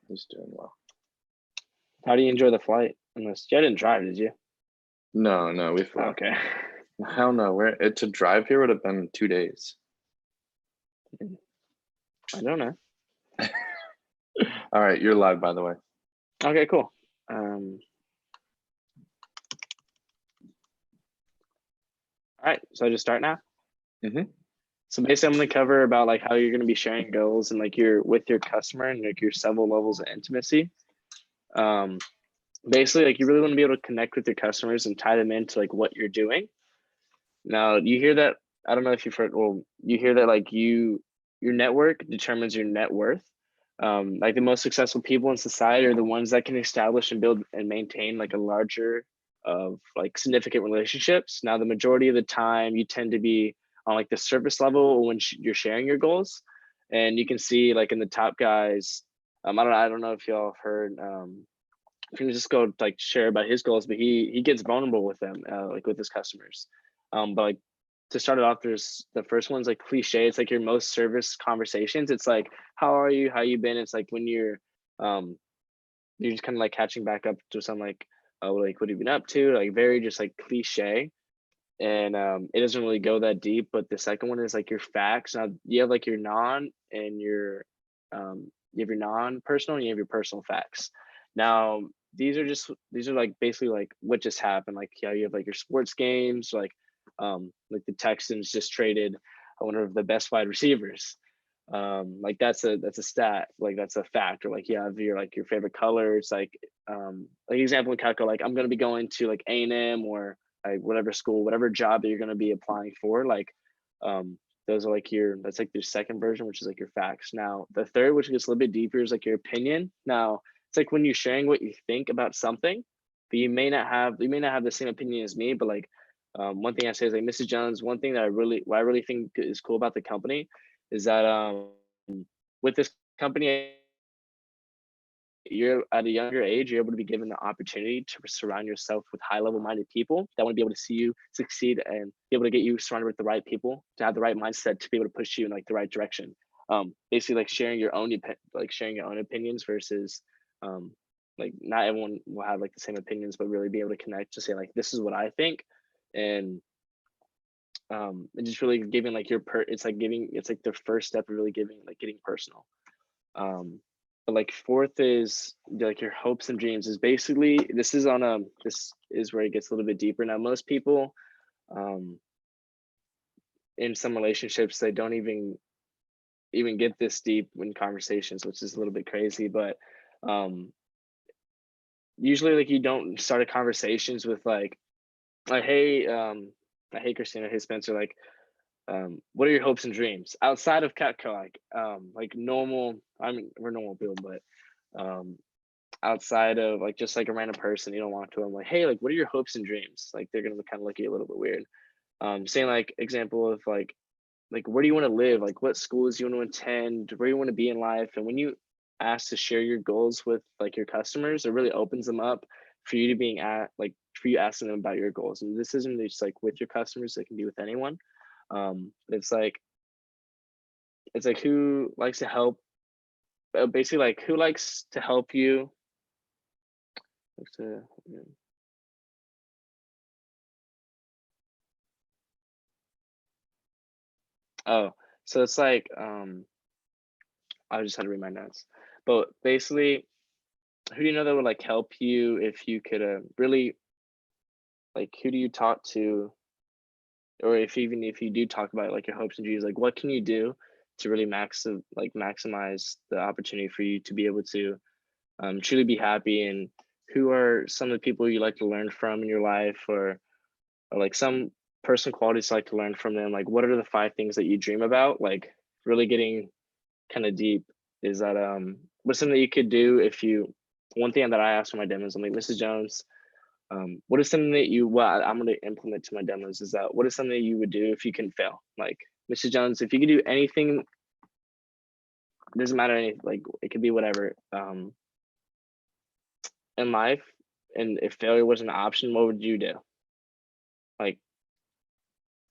He's doing well. How do you enjoy the flight? Unless you didn't drive, did you? No, we flew. Okay. Hell no. To drive here would have been 2 days. I don't know. All right, you're live, by the way. Okay, cool. All right, so I just start now. So basically, I'm going to cover about like how you're going to be sharing goals and like with your customer and like your several levels of intimacy. Basically, like you really want to be able to connect with your customers and tie them into like what you're doing. Now, you hear that, I don't know if you've heard, well, you hear that like your network determines your net worth. Like the most successful people in society are the ones that can establish and build and maintain like a larger of like significant relationships. Now, the majority of the time you tend to be on like the surface level when you're sharing your goals. And you can see like in the top guys, I don't know if y'all have heard, Francisco like share about his goals, but he gets vulnerable with them, like with his customers. But like to start it off, there's the first one's like cliche. It's like your most service conversations. It's like, how are you? How you been? It's like when you're just kind of like catching back up to something like, oh, like what have you been up to? Like very just like cliche. And it doesn't really go that deep. But the second one is like your facts. Now you have like your non and you have your non-personal and you have your personal facts. Now these are like basically like what just happened. Like you have like your sports games, like the Texans just traded one of the best wide receivers. Like that's a stat, like that's a fact. Or like you have your favorite colors, like example in Calco, like I'm gonna be going to like A&M or like whatever school, whatever job that you're gonna be applying for, like those are like that's like your second version, which is like your facts. Now the third, which gets a little bit deeper, is like your opinion. Now it's like when you're sharing what you think about something, but you may not have the same opinion as me, but like one thing I say is like, Mrs. Jones, one thing that I really think is cool about the company is that with this company, you're at a younger age, you're able to be given the opportunity to surround yourself with high-level minded people that want to be able to see you succeed and be able to get you surrounded with the right people, to have the right mindset to be able to push you in like the right direction. Basically like sharing your own opinions versus like not everyone will have like the same opinions, but really be able to connect to say like, this is what I think. And just really giving like it's like the first step of really getting personal. But like fourth is like your hopes and dreams. Is basically this is where it gets a little bit deeper. Now most people in some relationships, they don't even get this deep in conversations, which is a little bit crazy. But usually like you don't start a conversations with like hey Christina, hey Spencer, like what are your hopes and dreams outside of Catco? Like normal, I mean we're normal people, but outside of like just like a random person, you don't want to, I'm like, hey, like what are your hopes and dreams? Like they're gonna kind of look at you a little bit weird. Saying like example of like where do you want to live, like what schools you want to attend, where you want to be in life. And when you ask to share your goals with like your customers, it really opens them up for you to for you asking them about your goals. And this isn't just like with your customers, it can be with anyone. It's like who likes to help, basically like who likes to help you. Oh, so it's like I just had to read my notes, but basically who do you know that would like help you if you could really, like who do you talk to, or if you do talk about like your hopes and dreams, like what can you do to really maximize the opportunity for you to be able to truly be happy. And who are some of the people you like to learn from in your life, or like some personal qualities you like to learn from them? Like what are the 5 things that you dream about? Like really getting kind of deep is that what's something that you could do if you, one thing that I ask for my demos, I'm like, Mrs. Jones, what is something that I'm going to implement to my demos is that what is something that you would do if you can fail? Like, Mrs. Jones, if you could do anything, it doesn't matter anything, like it could be whatever in life, and if failure was an option, what would you do? Like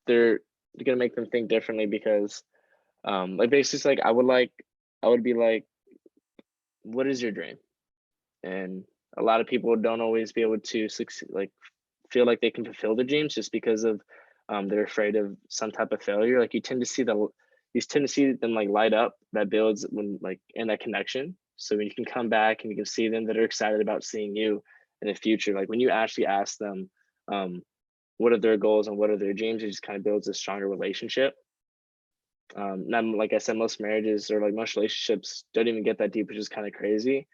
they're gonna make them think differently, because like basically like I would be like what is your dream? And a lot of people don't always be able to succeed, like feel like they can fulfill their dreams just because of they're afraid of some type of failure. Like you tend to see them like light up. That builds when like in that connection. So when you can come back and you can see them that are excited about seeing you in the future, like when you actually ask them um, what are their goals and what are their dreams, it just kind of builds a stronger relationship. Now, like I said, most marriages or like most relationships don't even get that deep, which is kind of crazy.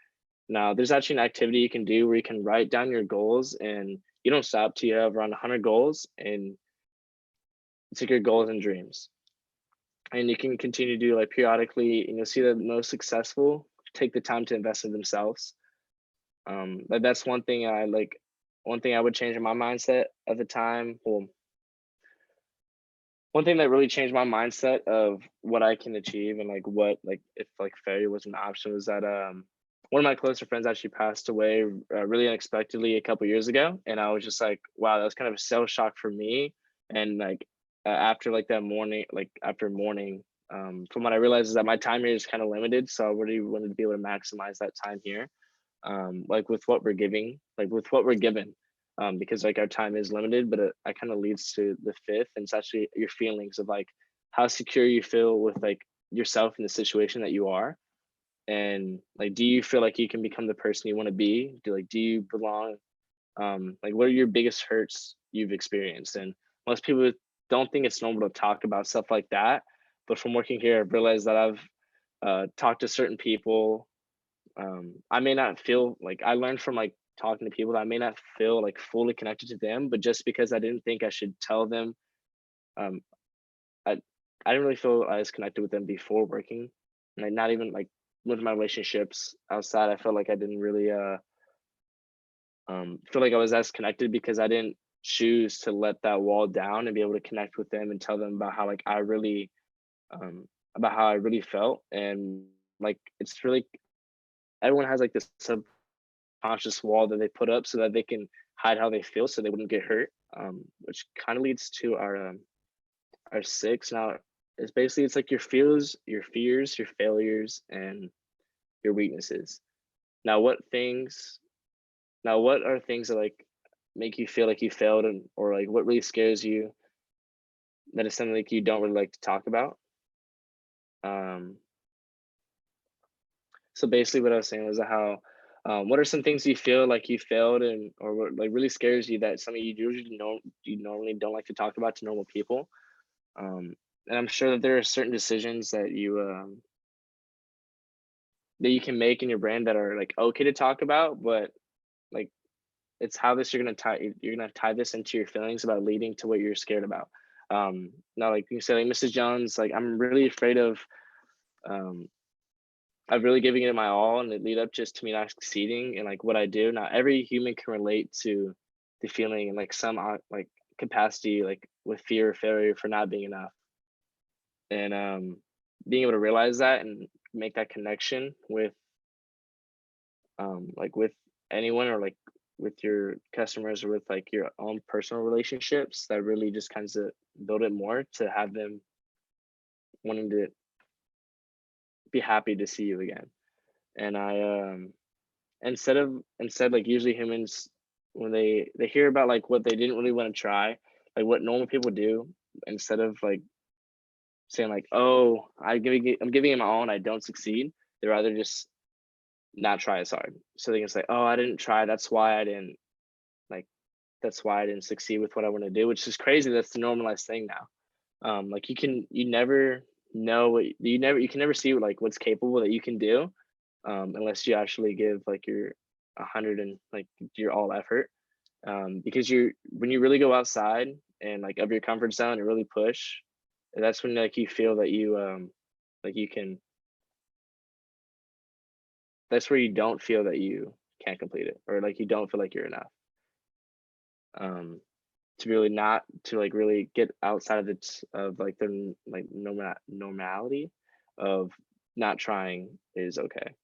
Now, there's actually an activity you can do where you can write down your goals and you don't stop till you have around 100 goals, and it's like your goals and dreams. And you can continue to do like periodically, and you'll see that the most successful take the time to invest in themselves. But that's one thing I like. One thing I would change in my mindset at the time. Well, one thing that really changed my mindset of what I can achieve and like what like if like failure was an option was that one of my closer friends actually passed away really unexpectedly a couple years ago, and I was just like, wow, that was kind of a cell shock for me. And like after like that morning, like after morning, from what I realized is that my time here is kind of limited, so I really wanted to be able to maximize that time here, like with what we're giving, like with what we're given, because like our time is limited. But it kind of leads to the fifth, and it's actually your feelings of like how secure you feel with like yourself in the situation that you are, and like do you feel like you can become the person you want to be? Do you belong? Like what are your biggest hurts you've experienced? And most people don't think it's normal to talk about stuff like that, but from working here I've realized that I've talked to certain people. I may not feel like I learned from like talking to people that I may not feel like fully connected to them, but just because I didn't think I should tell them, um, I I didn't really feel as connected with them before working, like not even like with my relationships outside. I felt like I didn't really feel like I was as connected because I didn't choose to let that wall down and be able to connect with them and tell them about how like I really um, about how I really felt. And like it's really everyone has like this conscious wall that they put up so that they can hide how they feel so they wouldn't get hurt, which kind of leads to our six. Now it's basically it's like your fears, your failures, and your weaknesses. Now what are things that like make you feel like you failed, and or like what really scares you that is something like you don't really like to talk about? um So basically, what I was saying was how, what are some things you feel like you failed and or what like really scares you that some of you normally don't like to talk about to normal people. And I'm sure that there are certain decisions that you can make in your brand that are like okay to talk about, but like it's how this you're gonna tie this into your feelings about leading to what you're scared about. Now, like you said, like Mrs. Jones, like I'm really afraid of um, I've really giving it my all and it lead up just to me not succeeding in like what I do. Now every human can relate to the feeling and like some like capacity, like with fear of failure for not being enough. And being able to realize that and make that connection with like with anyone or like with your customers or with like your own personal relationships, that really just kind of build it more to have them wanting to be happy to see you again. And I instead like usually humans when they hear about like what they didn't really want to try, like what normal people do, instead of like saying like, oh, I'm giving it my all and I don't succeed, they rather just not try as hard so they can say, oh, I didn't try, like that's why I didn't succeed with what I want to do, which is crazy. That's the normalized thing now. Like you never know what you can never see like what's capable that you can do, unless you actually give like your 100 and like your all effort. Because you when you really go outside and like of your comfort zone and really push, that's when like you feel that you like you can that's where you don't feel that you can't complete it or like you don't feel like you're enough. um to really not to like really get outside of its of like the like normality of not trying is okay,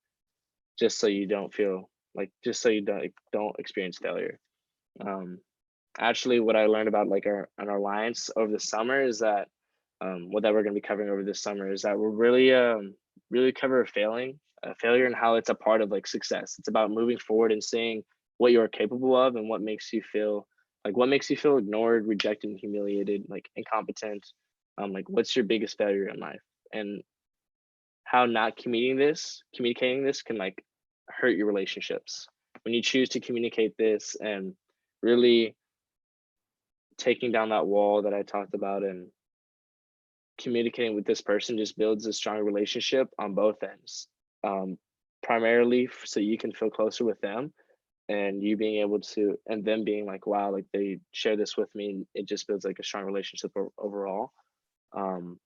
just so you don't feel like just so you don't experience failure. um Actually, what I learned about like our alliance over the summer is that what that we're going to be covering over this summer is that we're really really cover failing failure and how it's a part of like success. It's about moving forward and seeing what you're capable of and what makes you feel ignored, rejected, and humiliated, like incompetent. Like what's your biggest failure in life, and how not communicating this can like hurt your relationships. When you choose to communicate this and really taking down that wall that I talked about and communicating with this person just builds a strong relationship on both ends. Primarily so you can feel closer with them, and you being able to, and them being like, wow, like they share this with me, and it just builds like a strong relationship overall. Um,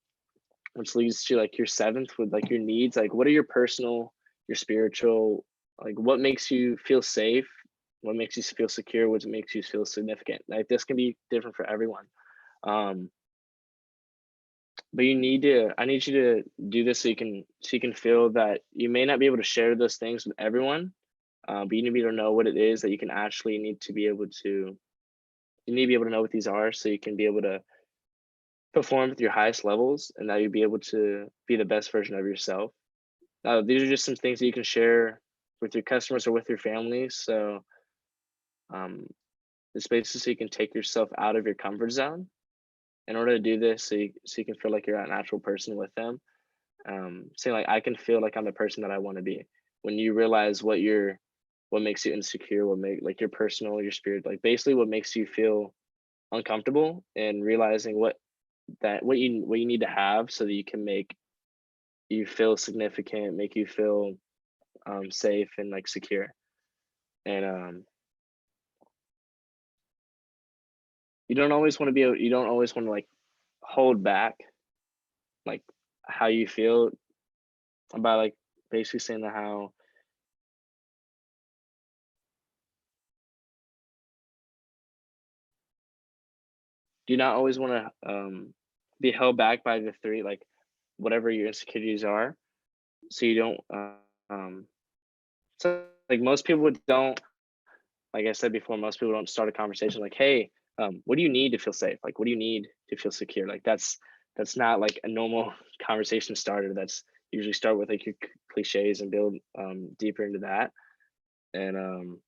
which leads to like your seventh with like your needs. Like, what are your personal, your spiritual, like what makes you feel safe? What makes you feel secure? What makes you feel significant? Like this can be different for everyone. Um, but I need you to do this so you can feel that you may not be able to share those things with everyone, but you need to be able to know what it is that you can actually need to be able to, you need to be able to know what these are so you can be able to perform with your highest levels, and that you'll be able to be the best version of yourself. These are just some things that you can share with your customers or with your family. So um, it's basically so you can take yourself out of your comfort zone in order to do this, so you can feel like you're a natural person with them. Saying like I can feel like I'm the person that I want to be. When you realize what makes you insecure, what make like your personal, your spirit, like basically what makes you feel uncomfortable, and realizing what you need to have so that you can make you feel significant, make you feel safe and like secure. And you don't always want to like hold back like how you feel about like basically saying that how do you not always want to be held back by the three, like whatever your insecurities are, so you don't um so like most people don't, like I said before, most people don't start a conversation like, hey, what do you need to feel safe? Like what do you need to feel secure? Like that's not like a normal conversation starter. That's usually start with like your cliches and build deeper into that. And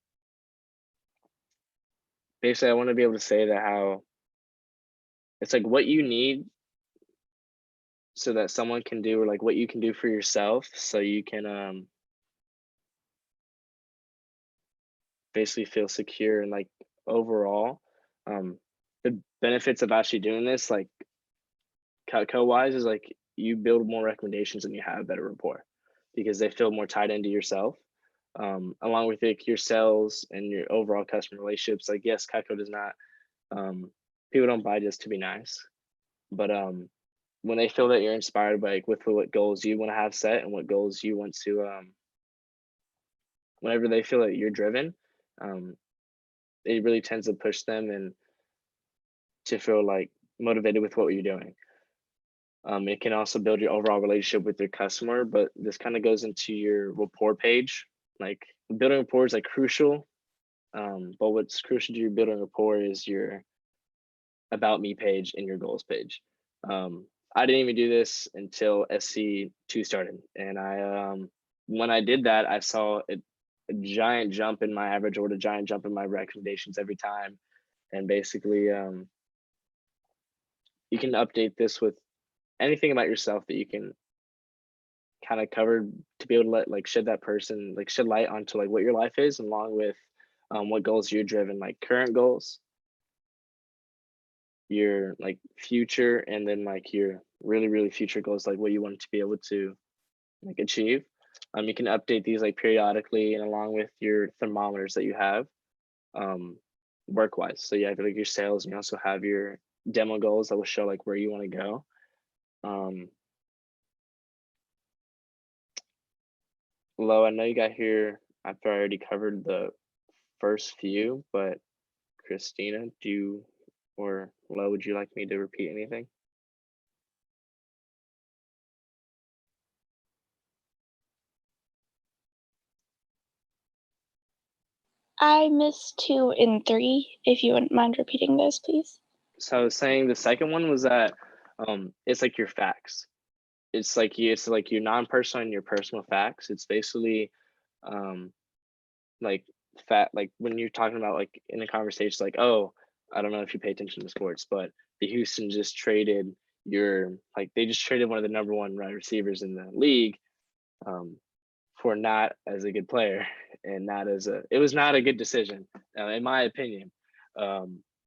basically I want to be able to say that how it's like what you need so that someone can do, or like what you can do for yourself so you can basically feel secure, and like overall the benefits of actually doing this like Cutco wise is like you build more recommendations and you have better rapport because they feel more tied into yourself, along with like your sales and your overall customer relationships. Like yes, Cutco does not, people don't buy just to be nice, but when they feel that you're inspired by like with what goals you want to have set and what goals you want to, whenever they feel that you're driven, um, it really tends to push them and to feel like motivated with what you're doing. It can also build your overall relationship with your customer, but this kind of goes into your rapport page. Like building rapport is like crucial, but what's crucial to your building rapport is your about me page and your goals page. I didn't even do this until SC2 started, and when I did that, I saw a giant jump in my average order, a giant jump in my recommendations every time, and basically you can update this with anything about yourself that you can kind of cover to be able to let like shed that person like shed light onto like what your life is, along with what goals you're driven, like current goals, your like future, and then like your really future goals, like what you want to be able to like achieve. You can update these like periodically, and along with your thermometers that you have work wise. So you have like your sales, and you also have your demo goals that will show like where you want to go. Lo, I know you got here after I already covered the first few, but Christina, do you, or Lo, would you like me to repeat anything? I missed 2 and 3. If you wouldn't mind repeating those, please. So I was saying the second one was that it's like your facts. it's like your non-personal and your personal facts. It's basically like like when you're talking about like in a conversation, like, oh, I don't know if you pay attention to sports, but the Houston just traded they just traded one of the number one wide receivers in the league for not as a good player and not as it was not a good decision in my opinion,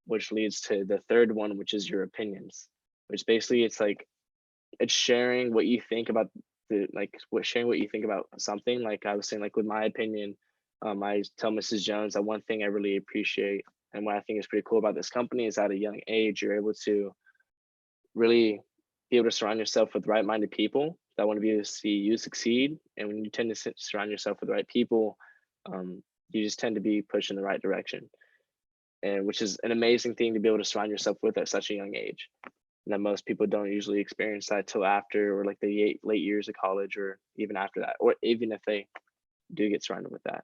which leads to the third one, which is your opinions, which basically it's sharing what you think about sharing what you think about something. Like I was saying, like with my opinion, I tell Mrs. Jones that one thing I really appreciate and what I think is pretty cool about this company is at a young age, you're able to really be able to surround yourself with right-minded people that want to be able to see you succeed. And when you tend to surround yourself with the right people, you just tend to be pushed in the right direction. And which is an amazing thing to be able to surround yourself with at such a young age. And that most people don't usually experience that till after, or like the late years of college, or even after that, or even if they do get surrounded with that.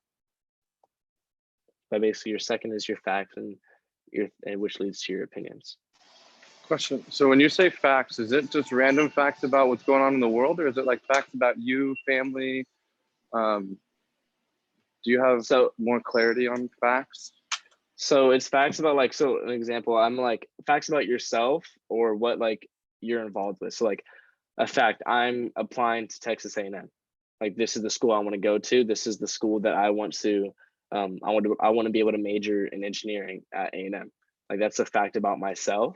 But basically, your second is your facts, and which leads to your opinions. Question. So when you say facts, is it just random facts about what's going on in the world, or is it like facts about you, family? Do you have more clarity on facts? So it's facts about like, so an example, I'm like facts about yourself or what like you're involved with. So like a fact, I'm applying to Texas A&M. Like this is the school I want to go to. This is the school that I want to. I want to be able to major in engineering at A&M. Like that's a fact about myself.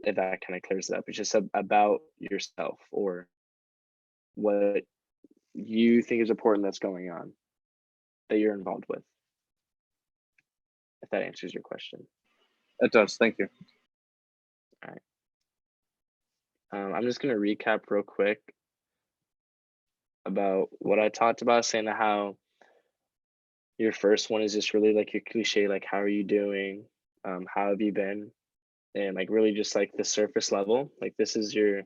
If that kind of clears it up, it's just about yourself or what you think is important that's going on that you're involved with. If that answers your question. It does. Thank you. All right. I'm just going to recap real quick about what I talked about, saying how your first one is just really like your cliche, like, how are you doing? How have you been? And like really just like the surface level, like this is your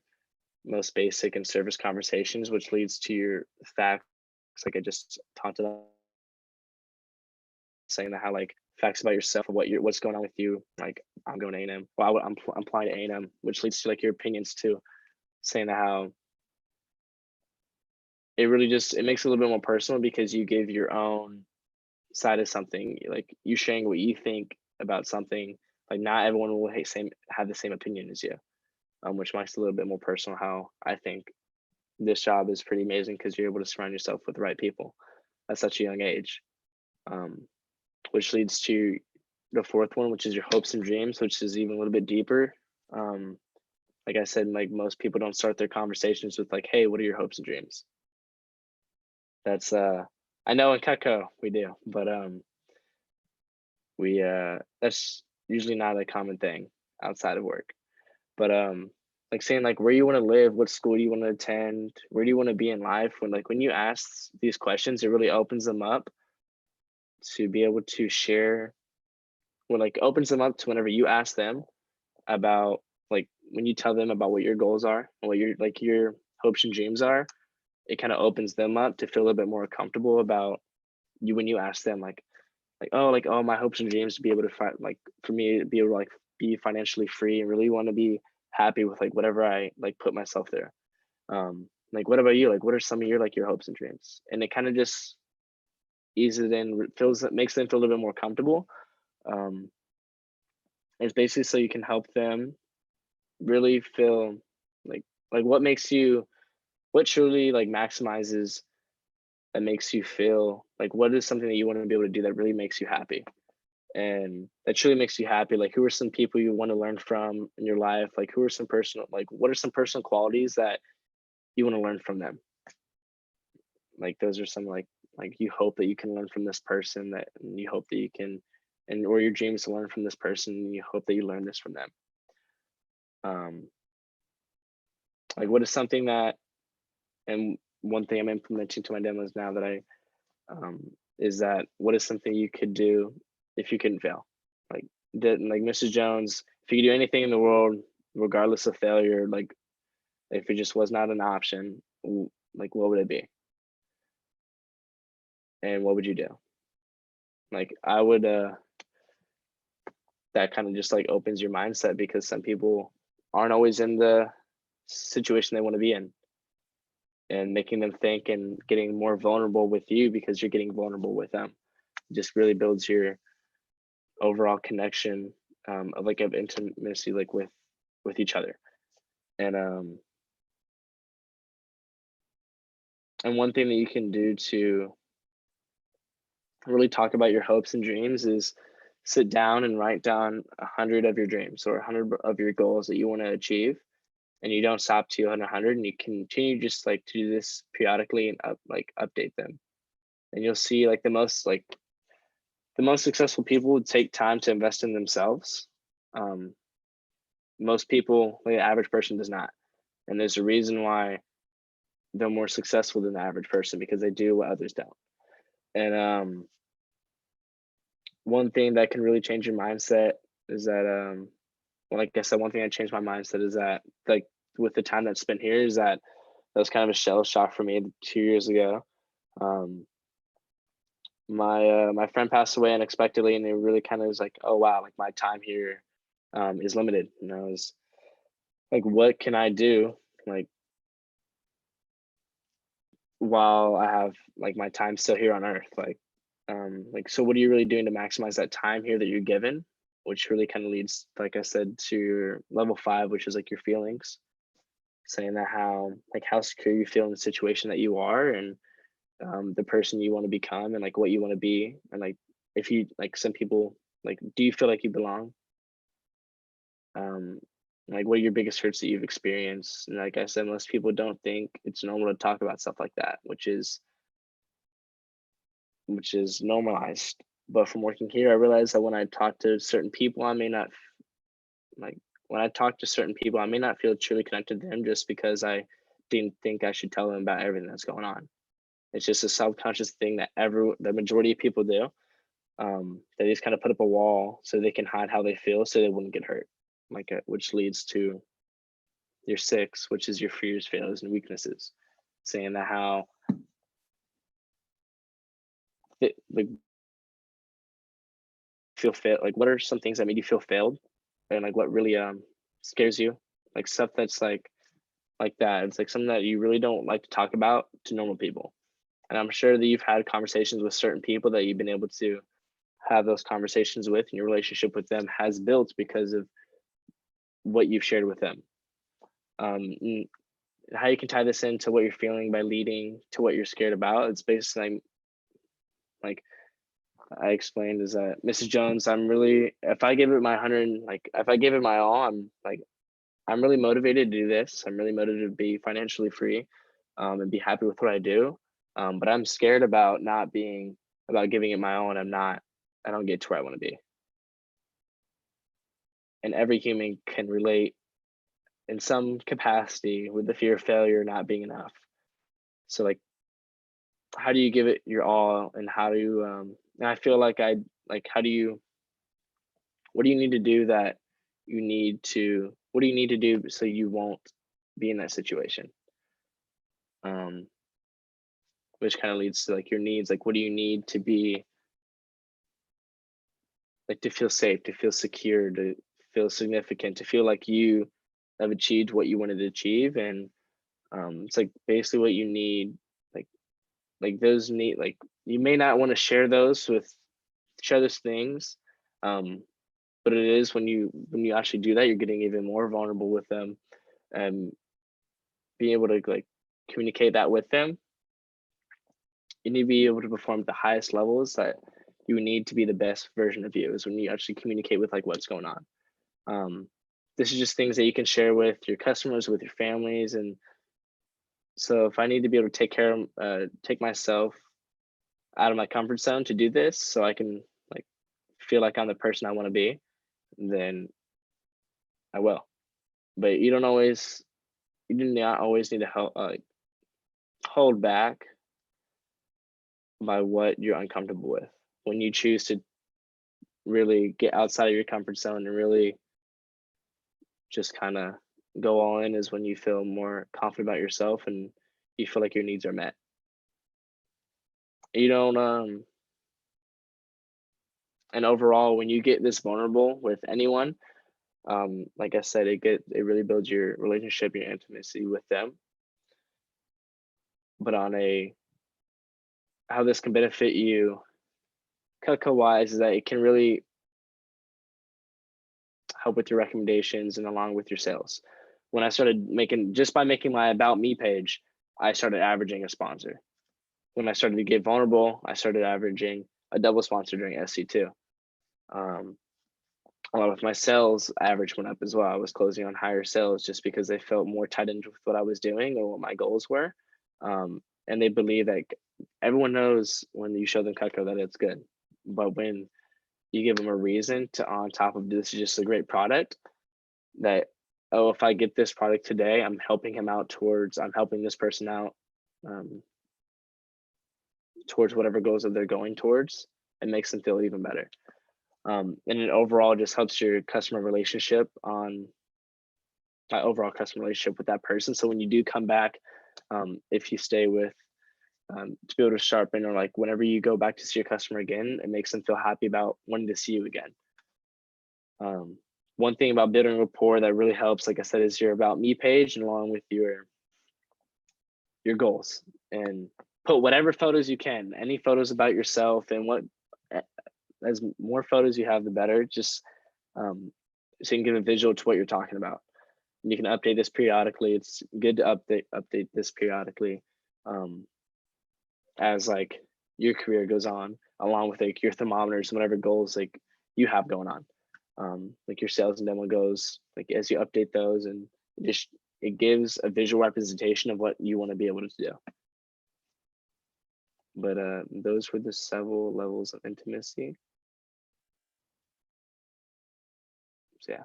most basic and surface conversations, which leads to your facts. Like I just talked about, saying that how like facts about yourself, what's going on with you. Like I'm going to A&M. Well, I'm applying to A&M, which leads to like your opinions too, saying that how it really just it makes it a little bit more personal because you give your own side of something, like you sharing what you think about something. Like not everyone will have the same opinion as you, which makes it a little bit more personal. How I think this job is pretty amazing because you're able to surround yourself with the right people at such a young age, which leads to the fourth one, which is your hopes and dreams, which is even a little bit deeper. Like I said, like most people don't start their conversations with like, hey, what are your hopes and dreams? That's I know in Cutco we do, but that's usually not a common thing outside of work. But like saying like where you want to live, what school do you want to attend, where do you want to be in life, when you ask these questions, it really opens them up to be able to share, opens them up to whenever you ask them about, like when you tell them about what your goals are and what your hopes and dreams are, it kind of opens them up to feel a little bit more comfortable about you when you ask them like oh, my hopes and dreams to be able to find, like for me to be able to like be financially free and really want to be happy with like whatever I like put myself there. Like what about you? Like what are some of your like your hopes and dreams? And it kind of just eases it in, makes them feel a little bit more comfortable. It's basically so you can help them really feel like what truly like maximizes, that makes you feel like what is something that you want to be able to do that really makes you happy, and that truly makes you happy. Like who are some people you want to learn from in your life? Like who are some personal, like what are some personal qualities that you want to learn from them? Like those are some like you hope that you can learn from this person, that and you hope that you can, and or your dreams to learn from this person, and you hope that you learn this from them. Like what is something that, and one thing I'm implementing to my demos now that I is that what is something you could do if you couldn't fail? Like Mrs. Jones, if you could do anything in the world, regardless of failure, like if it just was not an option, like what would it be? And what would you do? Like I would that kind of just like opens your mindset, because some people aren't always in the situation they want to be in, and making them think and getting more vulnerable with you because you're getting vulnerable with them. It just really builds your overall connection of like of intimacy, like with each other. And one thing that you can do to really talk about your hopes and dreams is sit down and write down 100 of your dreams or 100 of your goals that you want to achieve, and you don't stop to 100, and you continue just like to do this periodically and update them. And you'll see like the most successful people would take time to invest in themselves. Most people, like the average person, does not, and there's a reason why they're more successful than the average person, because they do what others don't. And one thing that can really change your mindset is that well, like I said, one thing that changed my mindset is that, like, with the time that's spent here, is that was kind of a shell shock for me 2 years ago. My friend passed away unexpectedly, and it really kind of was like, oh wow, like my time here is limited. And I was like, what can I do, like, while I have like my time still here on Earth? Like, so what are you really doing to maximize that time here that you're given? Which really kind of leads, like I said, to your level 5, which is like your feelings, saying that how secure you feel in the situation that you are, and the person you want to become, and like what you want to be. And like, if you, like, some people, like, do you feel like you belong? Like, what are your biggest hurts that you've experienced? And like I said, most people don't think it's normal to talk about stuff like that, which is normalized. But from working here, I realized that when I talk to certain people, I may not when I talk to certain people, I may not feel truly connected to them just because I didn't think I should tell them about everything that's going on. It's just a subconscious thing that the majority of people do. They just kind of put up a wall so they can hide how they feel, so they wouldn't get hurt. Which leads to your 6, which is your fears, failures, and weaknesses, saying that how like feel fail. Like, what are some things that made you feel failed, and like what really scares you, like stuff that's like that. It's like something that you really don't like to talk about to normal people. And I'm sure that you've had conversations with certain people that you've been able to have those conversations with, and your relationship with them has built because of what you've shared with them. How you can tie this into what you're feeling by leading to what you're scared about, it's basically like I explained, is that Mrs. Jones, if I give it my 100, like if I give it my all, I'm really motivated to do this. I'm really motivated to be financially free and be happy with what I do. But I'm scared about giving it my all, and I don't get to where I want to be. And every human can relate in some capacity with the fear of failure not being enough. So like, how do you give it your all, and how do you and I feel like what do you need to do what do you need to do so you won't be in that situation? Which kind of leads to like your needs. Like, what do you need to be, like, to feel safe, to feel secure, to feel significant, to feel like you have achieved what you wanted to achieve? And it's like basically what you need, like those need, like, you may not want to share those things, but it is when you actually do that, you're getting even more vulnerable with them, and being able to like communicate that with them. You need to be able to perform at the highest levels that you need to be the best version of you, is when you actually communicate with like what's going on. This is just things that you can share with your customers, with your families. And so if I need to be able to take myself out of my comfort zone to do this, so I can like feel like I'm the person I want to be, then I will. But you do not always need to hold back by what you're uncomfortable with. When you choose to really get outside of your comfort zone and really just kind of go all in, is when you feel more confident about yourself and you feel like your needs are met. You don't and overall, when you get this vulnerable with anyone, Like I said, it really builds your relationship, your intimacy with them. But on how this can benefit you Cutco wise is that it can really help with your recommendations and along with your sales. When I started just by making my About Me page, I started averaging a sponsor. When I started to get vulnerable, I started averaging a double sponsor during SC2. Along with my sales average went up as well. I was closing on higher sales just because they felt more tied into what I was doing or what my goals were. And they believe that everyone knows when you show them Cutco that it's good. But when you give them a reason to, on top of this is just a great product, that, oh, if I get this product today, I'm helping this person out towards whatever goals that they're going towards, it makes them feel even better. And it overall just helps your customer relationship with that person. So when you do come back, if you stay with, to be able to sharpen, or like whenever you go back to see your customer again, it makes them feel happy about wanting to see you again. One thing about building rapport that really helps, like I said, is your About Me page, and along with your goals, and put whatever photos you can, any photos about yourself, and as more photos you have, the better, just so you can give a visual to what you're talking about. And you can update this periodically. It's good to update this periodically as like your career goes on, along with like your thermometers and whatever goals like you have going on. Like your sales and demo goes, like as you update those, and it gives a visual representation of what you want to be able to do. But those were the several levels of intimacy. So yeah.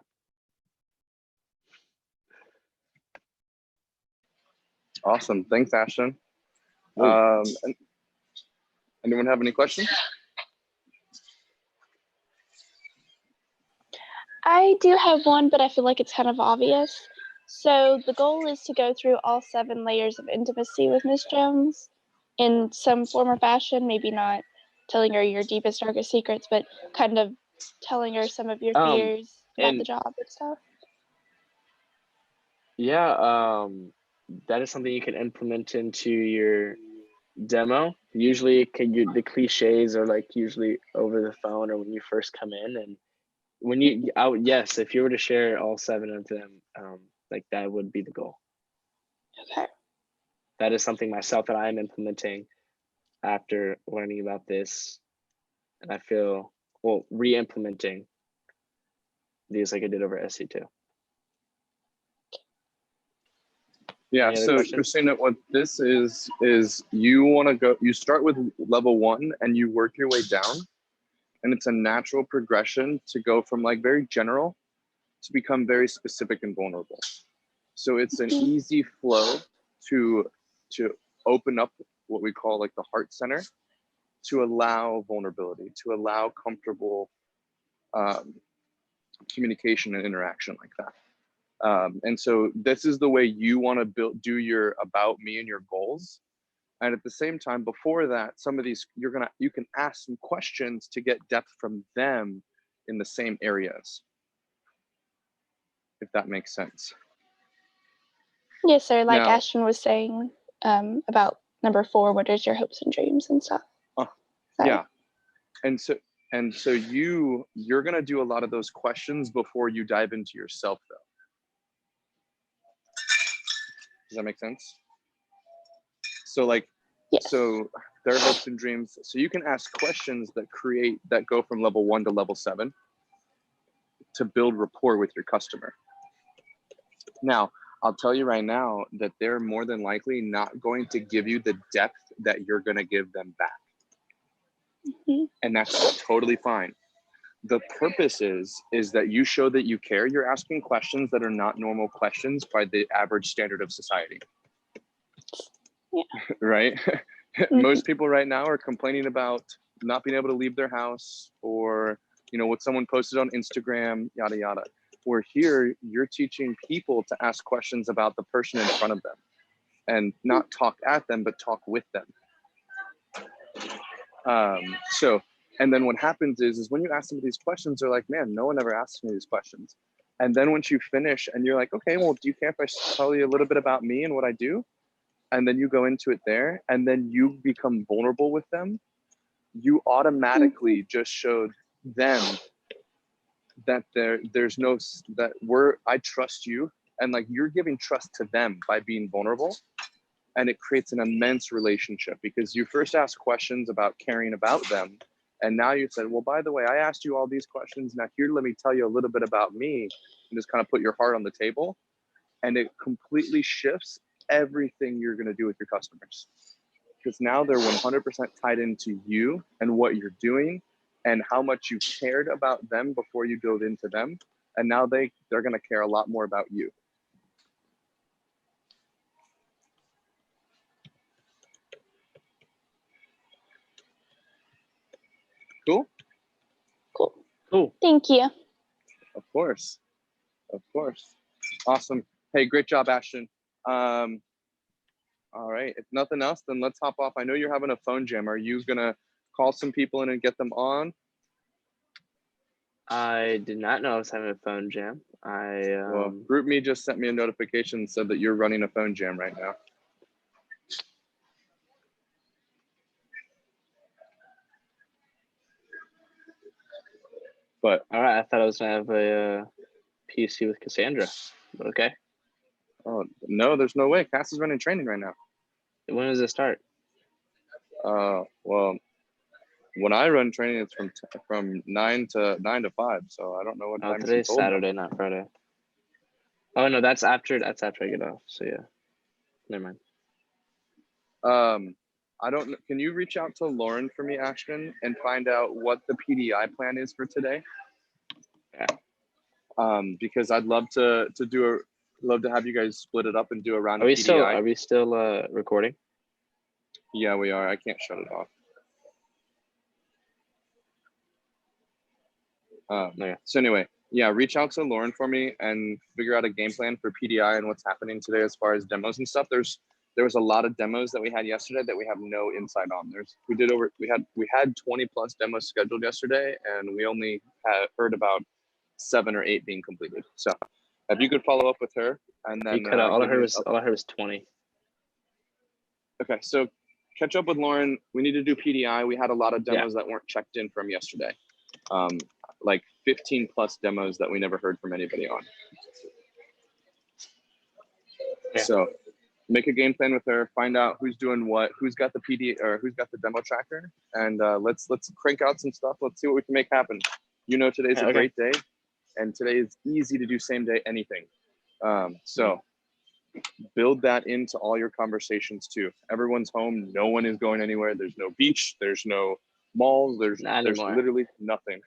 Awesome. Thanks, Ashton. Anyone have any questions? I do have one, but I feel like it's kind of obvious. So the goal is to go through all 7 layers of intimacy with Ms. Jones in some form or fashion, maybe not telling her your deepest, darkest secrets, but kind of telling her some of your fears about the job and stuff. Yeah, that is something you can implement into your demo. Usually the cliches are like usually over the phone or when you first come in, and when yes, if you were to share all 7 of them, like that would be the goal. Okay. That is something myself that I am implementing after learning about this, and I feel, well, re-implementing these like I did over SC2. Yeah, so questions? Christina, what this is you start with level 1 and you work your way down, and it's a natural progression to go from like very general to become very specific and vulnerable. So it's an easy flow to open up what we call like the heart center, to allow vulnerability, to allow comfortable communication and interaction like that. And so this is the way you want to do your About Me and your goals. And at the same time, before that, some of these you can ask some questions to get depth from them in the same areas, if that makes sense. Yes, sir. Like now, Ashton was saying about number 4, what is your hopes and dreams and stuff. Yeah, and so you're gonna do a lot of those questions before you dive into yourself, though. Does that make sense? So like, yes. So their hopes and dreams. So you can ask questions that go from level 1 to level 7 to build rapport with your customer. Now, I'll tell you right now that they're more than likely not going to give you the depth that you're going to give them back. Mm-hmm. And that's totally fine. The purpose is that you show that you care. You're asking questions that are not normal questions by the average standard of society. Yeah. Right? Mm-hmm. Most people right now are complaining about not being able to leave their house, or, you know, what someone posted on Instagram, yada, yada. Where here, you're teaching people to ask questions about the person in front of them and not talk at them, but talk with them. And then what happens is when you ask them these questions, they're like, man, no one ever asked me these questions. And then once you finish and you're like, okay, well, do you care if I tell you a little bit about me and what I do? And then you go into it there, and then you become vulnerable with them. You automatically just showed them that I trust you, and like you're giving trust to them by being vulnerable. And it creates an immense relationship because you first asked questions about caring about them. And now you said, well, by the way, I asked you all these questions. Now here, let me tell you a little bit about me, and just kind of put your heart on the table. And it completely shifts everything you're going to do with your customers. Because now they're 100% tied into you and what you're doing and how much you cared about them before you dove into them. And now they're going to care a lot more about you. Cool? Cool. Thank you. Of course. Of course. Awesome. Hey, great job, Ashton. All right. If nothing else, then let's hop off. I know you're having a phone jam. Are you going to call some people in and get them on? I did not know I was having a phone jam. Well, GroupMe just sent me a notification and said that you're running a phone jam right now. But all right, I thought I was gonna have a PC with Cassandra, but okay. Oh no, there's no way. Cass is running training right now. When does it start? Well, when I run training, it's from 9 to 5. So I don't know what time. Today's Saturday, not Friday. Oh no, that's after I get off. So yeah, never mind. I don't know. Can you reach out to Lauren for me, Ashton, and find out what the PDI plan is for today? Yeah. Because I'd love to have you guys split it up and do a round of PDI. Are we still recording? Yeah, we are. I can't shut it off. Okay. So anyway, yeah, reach out to Lauren for me and figure out a game plan for PDI and what's happening today as far as demos and stuff. There was a lot of demos that we had yesterday that we have no insight on. We had 20 plus demos scheduled yesterday, and we only heard about 7 or 8 being completed. So if you could follow up with her, and then you cut out. All I heard was 20. Okay, so catch up with Lauren. We need to do PDI. We had a lot of demos that weren't checked in from yesterday. Like 15 plus demos that we never heard from anybody on. Yeah. So make a game plan with her, find out who's doing what, who's got the or who's got the demo tracker, and let's crank out some stuff. Let's see what we can make happen. You know, today's a great day, and today is easy to do same day anything. So build that into all your conversations too. Everyone's home. No one is going anywhere. There's no beach. There's no malls. There's literally nothing.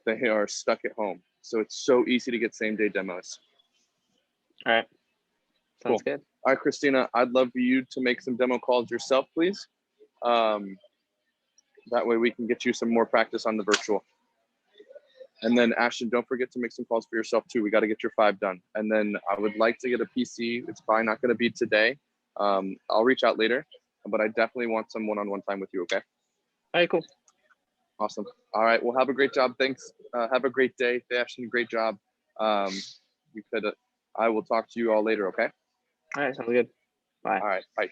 They are stuck at home. So it's so easy to get same day demos. All right. Sounds good. All right, Christina, I'd love for you to make some demo calls yourself, please. That way we can get you some more practice on the virtual. And then Ashton, don't forget to make some calls for yourself too. We got to get your 5 done. And then I would like to get a PC. It's probably not going to be today. I'll reach out later, but I definitely want some one-on-one time with you. Okay. All right, cool. Awesome. All right. Well, have a great job. Thanks. Have a great day. Ashton, great job. I will talk to you all later. Okay. All right. Sounds good. Bye. All right. Bye.